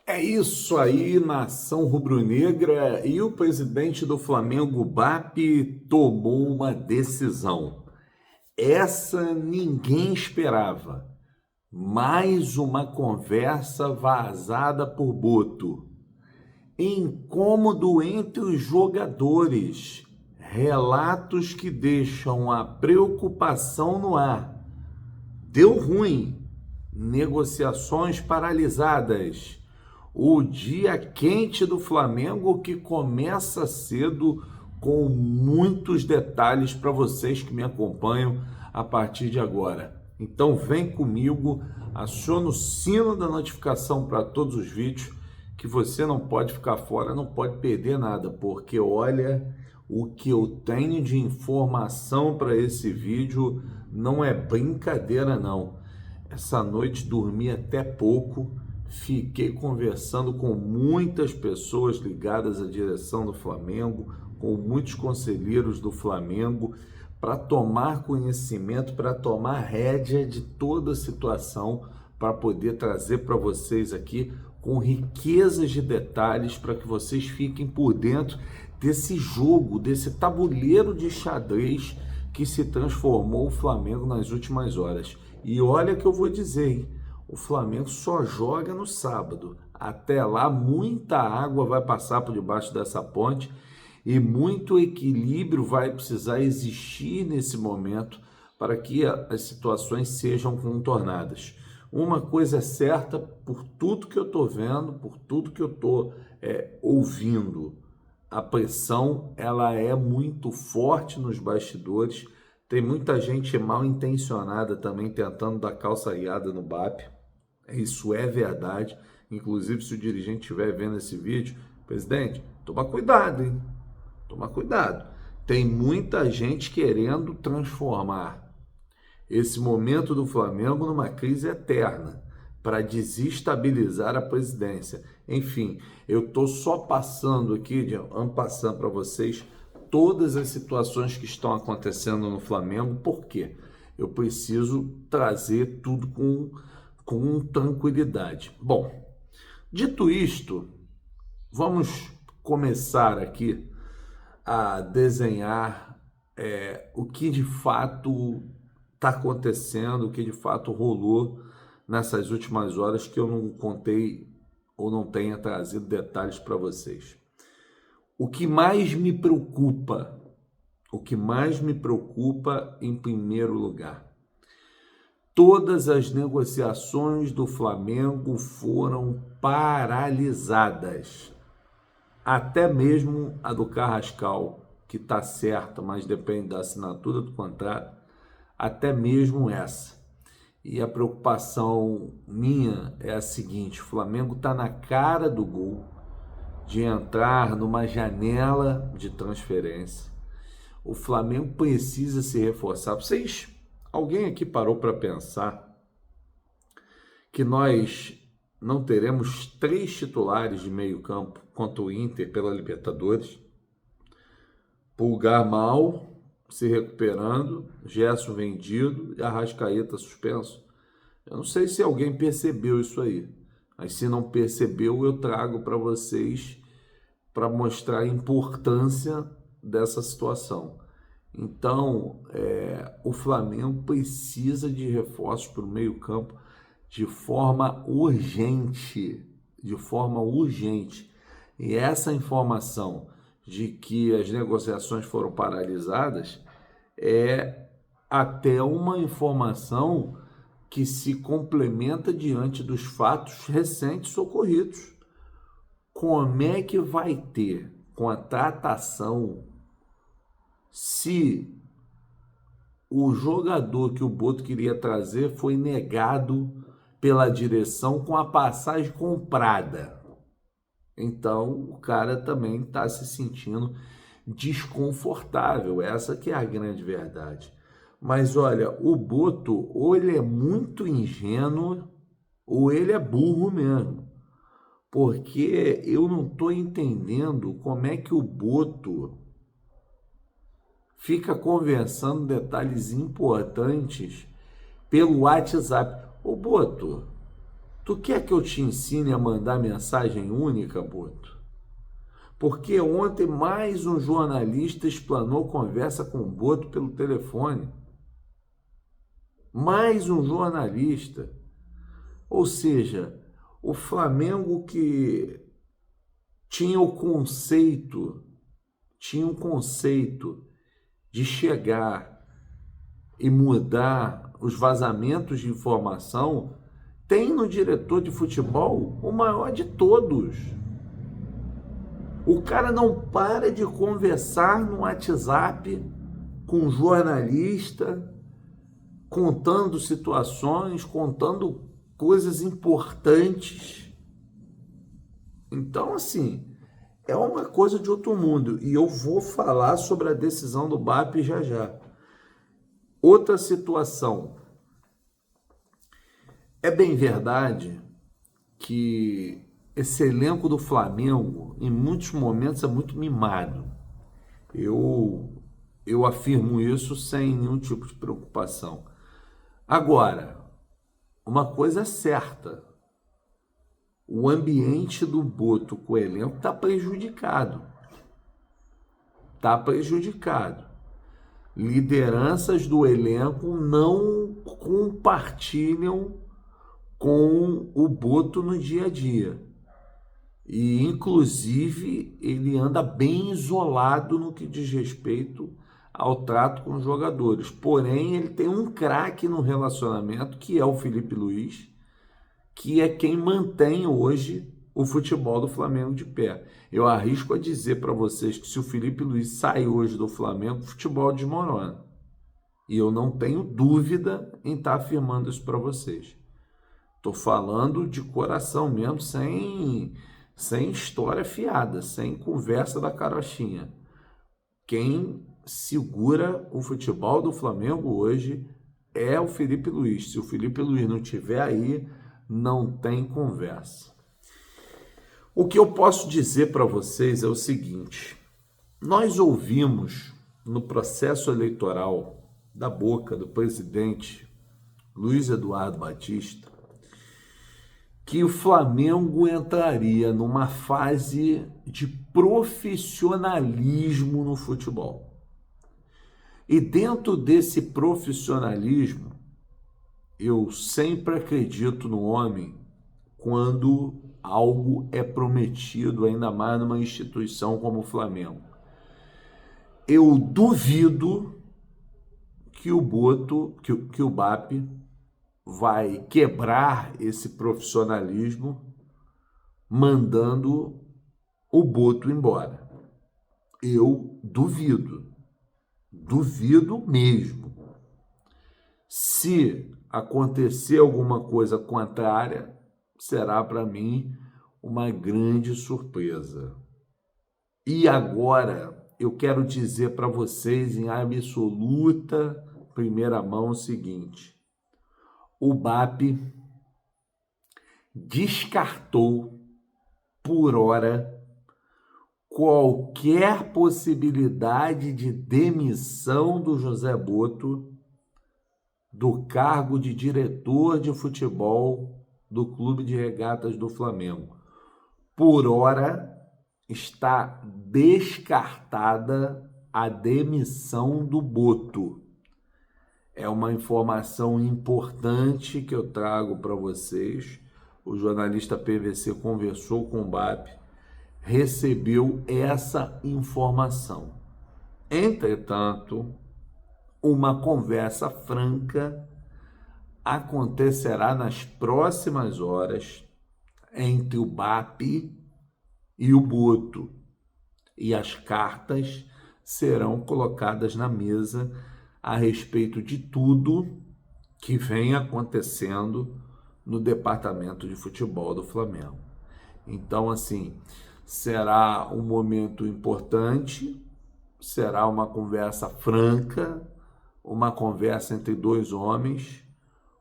É isso aí, nação rubro-negra, e o presidente do Flamengo, BAP, tomou uma decisão. Essa ninguém esperava. Mais uma conversa vazada por Boto. Incômodo entre os jogadores. Relatos que deixam a preocupação no ar. Deu ruim. Negociações paralisadas. O dia quente do Flamengo que começa cedo com muitos detalhes para vocês que me acompanham a partir de agora. Então vem comigo, aciona o sino da notificação para todos os vídeos, que você não pode ficar fora, não pode perder nada, porque olha, o que eu tenho de informação para esse vídeo não é brincadeira não. Essa noite dormi até pouco, fiquei conversando com muitas pessoas ligadas à direção do Flamengo, com muitos conselheiros do Flamengo, para tomar conhecimento, para tomar rédea de toda a situação, para poder trazer para vocês aqui com riquezas de detalhes, para que vocês fiquem por dentro desse jogo, desse tabuleiro de xadrez que se transformou o Flamengo nas últimas horas. E olha que eu vou dizer, hein? O Flamengo só joga no sábado. Até lá, muita água vai passar por debaixo dessa ponte e muito equilíbrio vai precisar existir nesse momento para que as situações sejam contornadas. Uma coisa é certa, por tudo que eu estou vendo, por tudo que eu estou ouvindo, a pressão ela é muito forte nos bastidores. Tem muita gente mal intencionada também tentando dar calçaiada no BAP. Isso é verdade. Inclusive, se o dirigente estiver vendo esse vídeo, presidente, toma cuidado, hein? Toma cuidado. Tem muita gente querendo transformar esse momento do Flamengo numa crise eterna para desestabilizar a presidência. Enfim, eu estou só passando aqui, passando para vocês todas as situações que estão acontecendo no Flamengo, porque eu preciso trazer tudo com tranquilidade. Bom, dito isto, vamos começar aqui a desenhar o que de fato está acontecendo, o que de fato rolou nessas últimas horas que eu não contei ou não tenha trazido detalhes para vocês. O que mais me preocupa, em primeiro lugar, todas as negociações do Flamengo foram paralisadas. Até mesmo a do Carrascal, que está certa, mas depende da assinatura do contrato, até mesmo essa. E a preocupação minha é a seguinte: o Flamengo está na cara do gol de entrar numa janela de transferência. O Flamengo precisa se reforçar. Alguém aqui parou para pensar que nós não teremos 3 titulares de meio campo contra o Inter pela Libertadores? Pulgar mal, se recuperando, Gerson vendido e Arrascaeta suspenso. Eu não sei se alguém percebeu isso aí, mas se não percebeu, eu trago para vocês para mostrar a importância dessa situação. Então, o Flamengo precisa de reforços para o meio-campo de forma urgente, E essa informação de que as negociações foram paralisadas é até uma informação que se complementa diante dos fatos recentes ocorridos. Como é que vai ter contratação se o jogador que o Boto queria trazer foi negado pela direção com a passagem comprada? Então o cara também está se sentindo desconfortável. Essa que é a grande verdade. Mas olha, o Boto ou ele é muito ingênuo ou ele é burro mesmo. Porque eu não estou entendendo como é que o Boto fica conversando detalhes importantes pelo WhatsApp. Ô Boto, Tu quer que eu te ensine a mandar mensagem única, Boto? Porque ontem mais um jornalista explanou conversa com o Boto pelo telefone. Mais um jornalista. Ou seja, o Flamengo que tinha um conceito de chegar e mudar os vazamentos de informação, tem no diretor de futebol o maior de todos. O cara não para de conversar no WhatsApp com jornalista, contando situações, contando coisas importantes. Então, assim, é uma coisa de outro mundo. E eu vou falar sobre a decisão do BAP já já. Outra situação. É bem verdade que esse elenco do Flamengo, em muitos momentos, é muito mimado. Eu afirmo isso sem nenhum tipo de preocupação. Agora, uma coisa é certa. O ambiente do Boto com o elenco está prejudicado. Está prejudicado. Lideranças do elenco não compartilham com o Boto no dia a dia. E, inclusive, ele anda bem isolado no que diz respeito ao trato com os jogadores. Porém, ele tem um craque no relacionamento, que é o Felipe Luiz, que é quem mantém hoje o futebol do Flamengo de pé. Eu arrisco a dizer para vocês que se o Felipe Luiz sair hoje do Flamengo, o futebol desmorona. E eu não tenho dúvida em estar afirmando isso para vocês. Estou falando de coração mesmo, sem história fiada, sem conversa da carochinha. Quem segura o futebol do Flamengo hoje é o Felipe Luiz. Se o Felipe Luiz não estiver aí, não tem conversa. O que eu posso dizer para vocês é o seguinte: nós ouvimos no processo eleitoral da boca do presidente Luiz Eduardo Batista que o Flamengo entraria numa fase de profissionalismo no futebol. E dentro desse profissionalismo, eu sempre acredito no homem quando algo é prometido, ainda mais numa instituição como o Flamengo. Eu duvido que o Boto, que o BAP vai quebrar esse profissionalismo mandando o Boto embora. Eu duvido mesmo. Se acontecer alguma coisa contrária, será para mim uma grande surpresa. E agora eu quero dizer para vocês em absoluta primeira mão o seguinte: o BAP descartou por hora qualquer possibilidade de demissão do José Boto do cargo de diretor de futebol do Clube de Regatas do Flamengo. Por hora está descartada a demissão do Boto. É uma informação importante que eu trago para vocês. O jornalista PVC conversou com o BAP, recebeu essa informação. Entretanto, uma conversa franca acontecerá nas próximas horas entre o BAP e o Boto. E as cartas serão colocadas na mesa a respeito de tudo que vem acontecendo no departamento de futebol do Flamengo. Então, assim, será um momento importante, será uma conversa franca, uma conversa entre dois homens,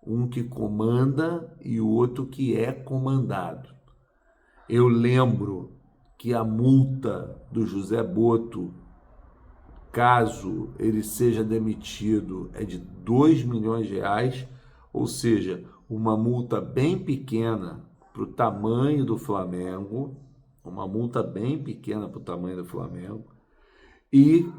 um que comanda e o outro que é comandado. Eu lembro que a multa do José Boto, caso ele seja demitido, é de R$ 2 milhões, ou seja, uma multa bem pequena para o tamanho do Flamengo, uma multa bem pequena para o tamanho do Flamengo, e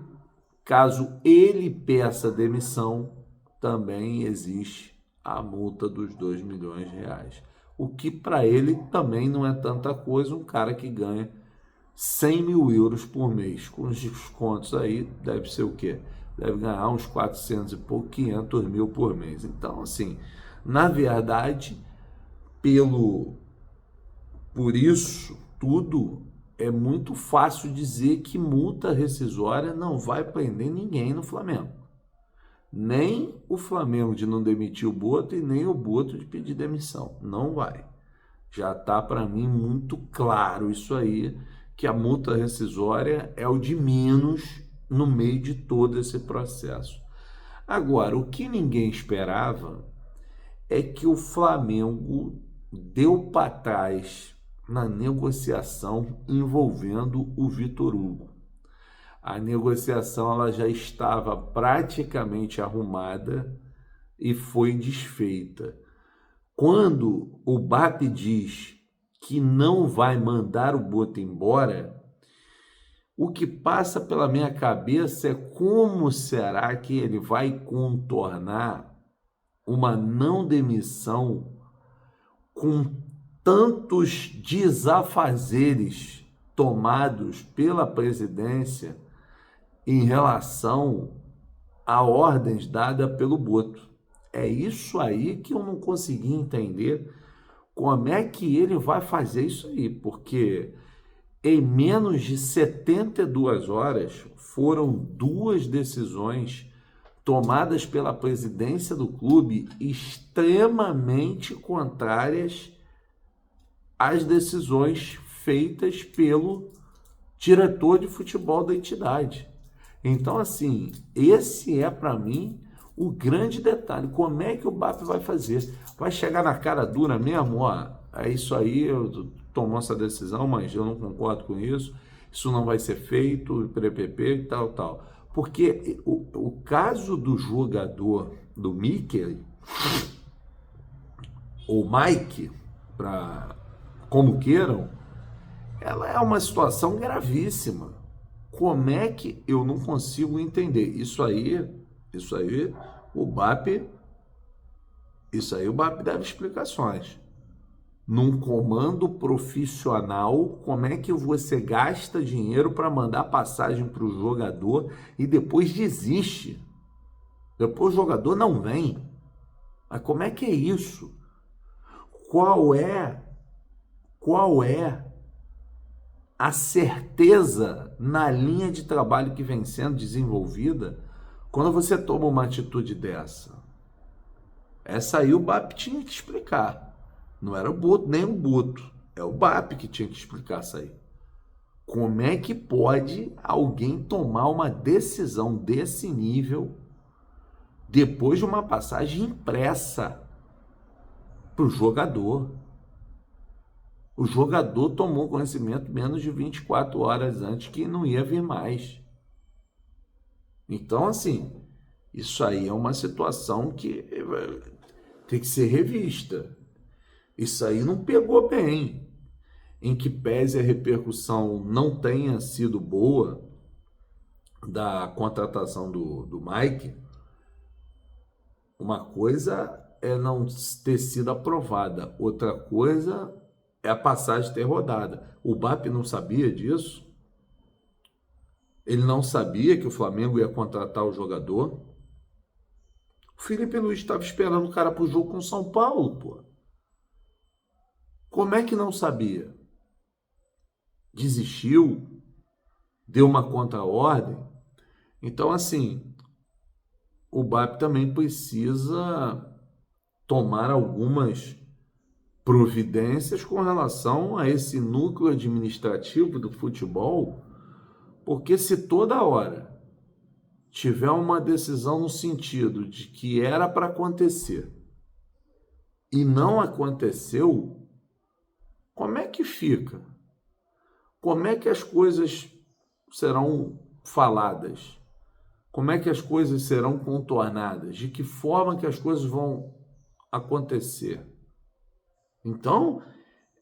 caso ele peça demissão, também existe a multa dos 2 milhões de reais. O que para ele também não é tanta coisa, um cara que ganha 100 mil euros por mês. Com os descontos aí, deve ser o quê? Deve ganhar uns 400 e pouco, 500 mil por mês. Então, assim, na verdade, por isso tudo, é muito fácil dizer que multa rescisória não vai prender ninguém no Flamengo. Nem o Flamengo de não demitir o Boto e nem o Boto de pedir demissão. Não vai. Já está para mim muito claro isso aí, que a multa rescisória é o de menos no meio de todo esse processo. Agora, o que ninguém esperava é que o Flamengo deu para trás na negociação envolvendo o Vitor Hugo. A negociação ela já estava praticamente arrumada e foi desfeita. Quando o BAP diz que não vai mandar o Boto embora, o que passa pela minha cabeça é como será que ele vai contornar uma não demissão com tantos desafazeres tomados pela presidência em relação a ordens dadas pelo Boto. É isso aí que eu não consegui entender como é que ele vai fazer isso aí, porque em menos de 72 horas foram 2 decisões tomadas pela presidência do clube extremamente contrárias às decisões feitas pelo diretor de futebol da entidade. Então, assim, esse é para mim o grande detalhe. Como é que o BAP vai fazer? Vai chegar na cara dura mesmo? Ó, é isso aí, eu tomou essa decisão, mas eu não concordo com isso. Isso não vai ser feito, PPP e tal. Porque o caso do jogador, do Mickey, ou Mike, como queiram, ela é uma situação gravíssima. Como é que eu não consigo entender? Isso aí, o BAP deve explicações. Num comando profissional, como é que você gasta dinheiro para mandar passagem para o jogador e depois desiste? Depois o jogador não vem. Mas como é que é isso? Qual é a certeza na linha de trabalho que vem sendo desenvolvida quando você toma uma atitude dessa? Essa aí o BAP tinha que explicar. Não era o Boto, nem o Boto. É o BAP que tinha que explicar isso aí. Como é que pode alguém tomar uma decisão desse nível depois de uma passagem impressa para o jogador? O jogador tomou conhecimento menos de 24 horas antes que não ia vir mais. Então, assim, isso aí é uma situação que tem que ser revista. Isso aí não pegou bem. Em que pese a repercussão não tenha sido boa da contratação do Mike, uma coisa é não ter sido aprovada, outra coisa é a passagem ter rodada. O BAP não sabia disso? Ele não sabia que o Flamengo ia contratar o jogador? O Felipe Luiz estava esperando o cara para o jogo com o São Paulo, pô. Como é que não sabia? Desistiu? Deu uma contra-ordem? Então, assim, o BAP também precisa tomar algumas providências com relação a esse núcleo administrativo do futebol, porque se toda hora tiver uma decisão no sentido de que era para acontecer e não aconteceu, como é que fica? Como é que as coisas serão faladas? Como é que as coisas serão contornadas? De que forma que as coisas vão acontecer. Então,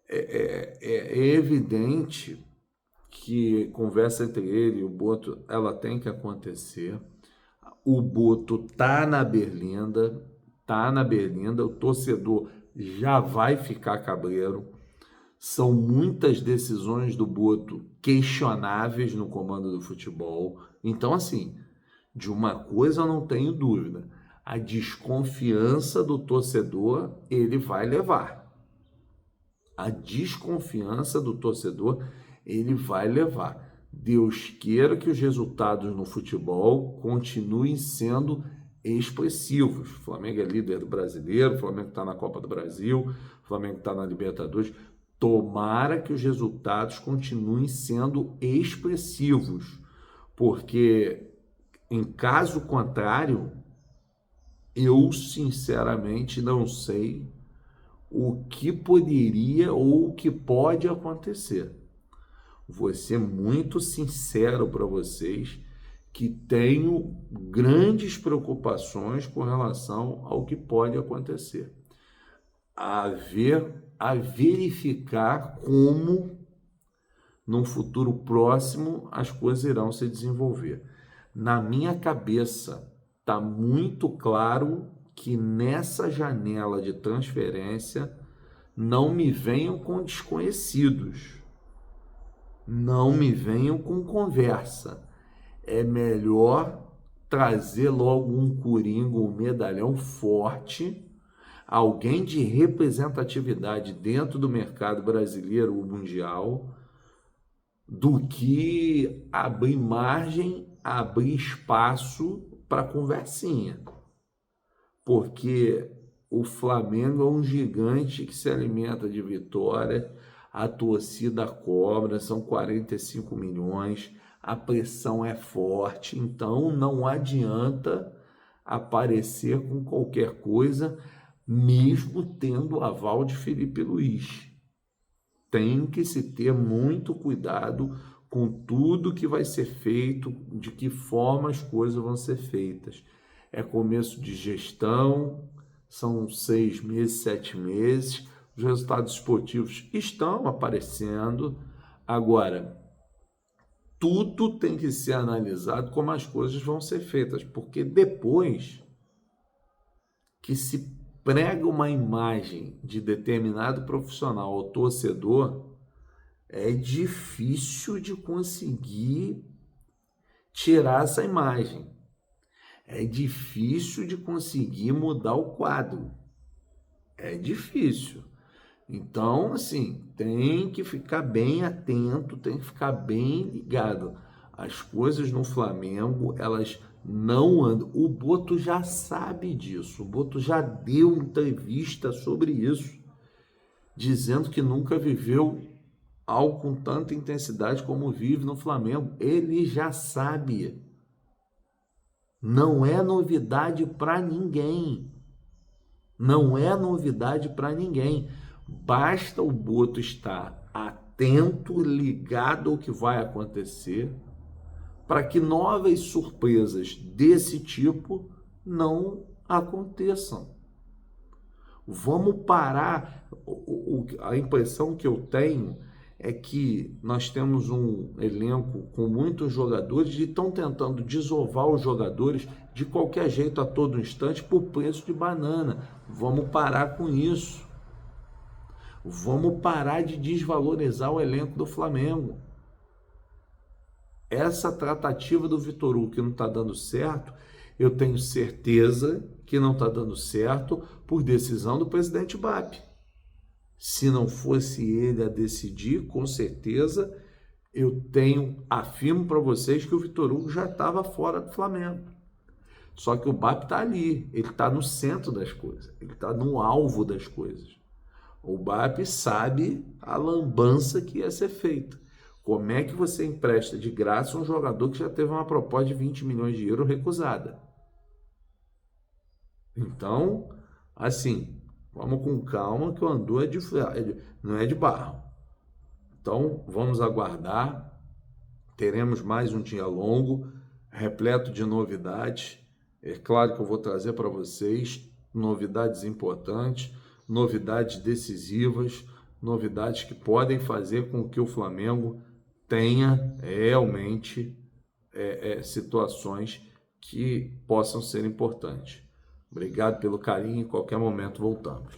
é evidente que conversa entre ele e o Boto, ela tem que acontecer. O Boto tá na berlinda, o torcedor já vai ficar cabreiro. São muitas decisões do Boto questionáveis no comando do futebol. Então, assim, de uma coisa eu não tenho dúvida. A desconfiança do torcedor, ele vai levar. A desconfiança do torcedor, ele vai levar. Deus queira que os resultados no futebol continuem sendo expressivos. O Flamengo é líder do Brasileiro, o Flamengo está na Copa do Brasil, o Flamengo está na Libertadores. Tomara que os resultados continuem sendo expressivos, porque em caso contrário, eu sinceramente não sei o que poderia ou o que pode acontecer. Vou ser muito sincero para vocês que tenho grandes preocupações com relação ao que pode acontecer. A verificar como, num futuro próximo, as coisas irão se desenvolver. Na minha cabeça, está muito claro que nessa janela de transferência não me venham com desconhecidos, não me venham com conversa. É melhor trazer logo um coringa, um medalhão forte, alguém de representatividade dentro do mercado brasileiro ou mundial, do que abrir margem, abrir espaço para conversinha. Porque o Flamengo é um gigante que se alimenta de vitória, a torcida cobra, são 45 milhões, a pressão é forte, então não adianta aparecer com qualquer coisa, mesmo tendo o aval de Felipe Luiz. Tem que se ter muito cuidado com tudo que vai ser feito, de que forma as coisas vão ser feitas. É começo de gestão, são 6 meses, 7 meses, os resultados esportivos estão aparecendo. Agora, tudo tem que ser analisado como as coisas vão ser feitas, porque depois que se prega uma imagem de determinado profissional ao torcedor, é difícil de conseguir tirar essa imagem. É difícil de conseguir mudar o quadro. É difícil. Então, assim, tem que ficar bem atento, tem que ficar bem ligado. As coisas no Flamengo, elas não andam. O Boto já sabe disso. O Boto já deu entrevista sobre isso, dizendo que nunca viveu algo com tanta intensidade como vive no Flamengo. Ele já sabe. Não é novidade para ninguém. Não é novidade para ninguém. Basta o Boto estar atento, ligado ao que vai acontecer, para que novas surpresas desse tipo não aconteçam. Vamos parar. A impressão que eu tenho é que nós temos um elenco com muitos jogadores e estão tentando desovar os jogadores de qualquer jeito a todo instante por preço de banana. Vamos parar com isso. Vamos parar de desvalorizar o elenco do Flamengo. Essa tratativa do Vitor Hugo que não está dando certo, eu tenho certeza que não está dando certo por decisão do presidente BAP. Se não fosse ele a decidir, com certeza, afirmo para vocês que o Vitor Hugo já estava fora do Flamengo. Só que o BAP está ali, ele está no centro das coisas, ele está no alvo das coisas. O BAP sabe a lambança que ia ser feita. Como é que você empresta de graça um jogador que já teve uma proposta de 20 milhões de euros recusada? Então, assim, vamos com calma que o andu não é de barro. Então, vamos aguardar. Teremos mais um dia longo, repleto de novidades. É claro que eu vou trazer para vocês novidades importantes, novidades decisivas, novidades que podem fazer com que o Flamengo tenha realmente situações que possam ser importantes. Obrigado pelo carinho, em qualquer momento voltamos.